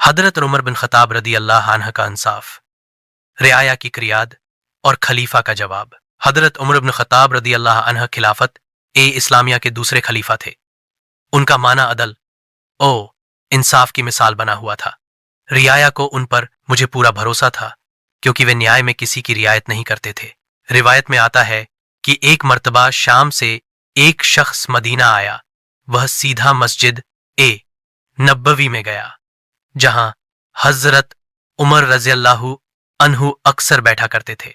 हजरत उमर बिन खताब रदी अल्लाह अन्ह का इंसाफ, रियाया की क्रियाद और खलीफा का जवाब। हजरत उमर बिन खताब रदी अल्लाह अन्ह खिलाफत इस्लामिया के दूसरे खलीफा थे। उनका माना अदल ओ इंसाफ की मिसाल बना हुआ था। रियाया को उन पर मुझे पूरा भरोसा था, क्योंकि वे न्याय में किसी की रियायत नहीं करते थे। रिवायत में आता है कि एक मर्तबा शाम से एक शख्स मदीना आया। वह सीधा मस्जिद नबवी में गया, जहां हजरत उमर रज़ी अल्लाहु अन्हु अक्सर बैठा करते थे।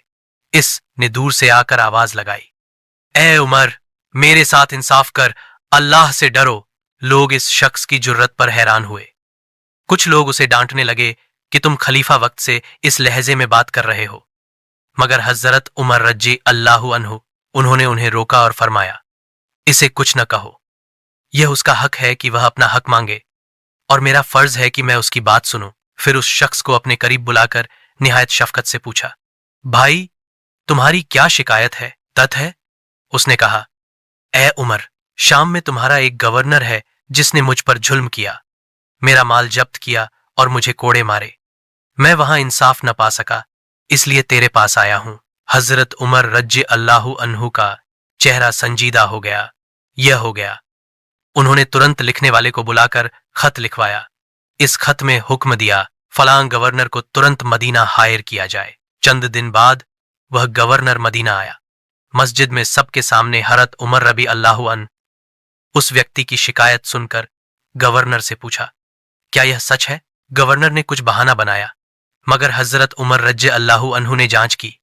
इसने दूर से आकर आवाज लगाई, ए उमर, मेरे साथ इंसाफ कर, अल्लाह से डरो। लोग इस शख्स की जुर्रत पर हैरान हुए। कुछ लोग उसे डांटने लगे कि तुम खलीफा वक्त से इस लहजे में बात कर रहे हो, मगर हजरत उमर रज़ी अल्लाहु अन्हु उन्होंने उन्हें रोका और फरमाया, इसे कुछ न कहो। यह उसका हक है कि वह अपना हक मांगे, और मेरा फर्ज है कि मैं उसकी बात सुनूं। फिर उस शख्स को अपने करीब बुलाकर निहायत शफकत से पूछा, भाई, तुम्हारी क्या शिकायत है, तत है? उसने कहा, ए उमर, शाम में तुम्हारा एक गवर्नर है जिसने मुझ पर जुल्म किया, मेरा माल जब्त किया और मुझे कोड़े मारे। मैं वहां इंसाफ न पा सका, इसलिए तेरे पास आया हूं। हजरत उमर रज़ी अल्लाहु अन्हु का चेहरा संजीदा हो गया। यह हो गया। उन्होंने तुरंत लिखने वाले को बुलाकर खत लिखवाया। इस खत में हुक्म दिया, फलां गवर्नर को तुरंत मदीना हायर किया जाए। चंद दिन बाद वह गवर्नर मदीना आया। मस्जिद में सबके सामने हजरत उमर रबी अल्लाहु अन्हु उस व्यक्ति की शिकायत सुनकर गवर्नर से पूछा, क्या यह सच है? गवर्नर ने कुछ बहाना बनाया, मगर हजरत उमर रज़ी अल्लाहु अन्हु ने जांच की,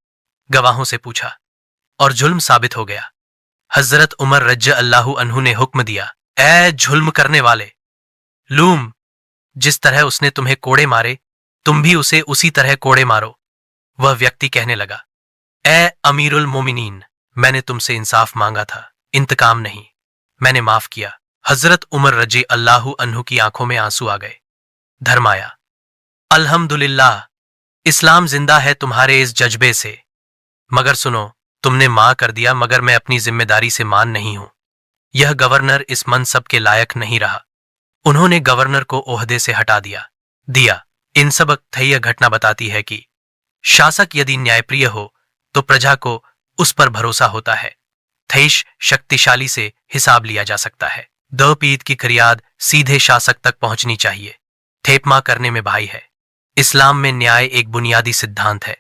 गवाहों से पूछा और जुल्म साबित हो गया। हजरत उमर रज़ी अल्लाहु अन्हु ने हुक्म दिया, ए जुल्म करने वाले, लूम, जिस तरह उसने तुम्हें कोड़े मारे, तुम भी उसे उसी तरह कोड़े मारो। वह व्यक्ति कहने लगा, ए अमीरुल मोमिनीन, मैंने तुमसे इंसाफ मांगा था, इंतकाम नहीं, मैंने माफ किया। हजरत उमर रज़ी अल्लाहु अन्हु की आंखों में आंसू आ गए। धर्माया, अल्हम्दुलिल्लाह, इस्लाम जिंदा है तुम्हारे इस जज्बे से। मगर सुनो, तुमने मां कर दिया, मगर मैं अपनी जिम्मेदारी से मान नहीं हूं। यह गवर्नर इस मनसब के लायक नहीं रहा। उन्होंने गवर्नर को ओहदे से हटा दिया। इन सबक यह घटना बताती है कि शासक यदि न्यायप्रिय हो तो प्रजा को उस पर भरोसा होता है। थैश शक्तिशाली से हिसाब लिया जा सकता है। द पीत की फरियाद सीधे शासक तक पहुंचनी चाहिए। थेपमा करने में भाई है। इस्लाम में न्याय एक बुनियादी सिद्धांत है।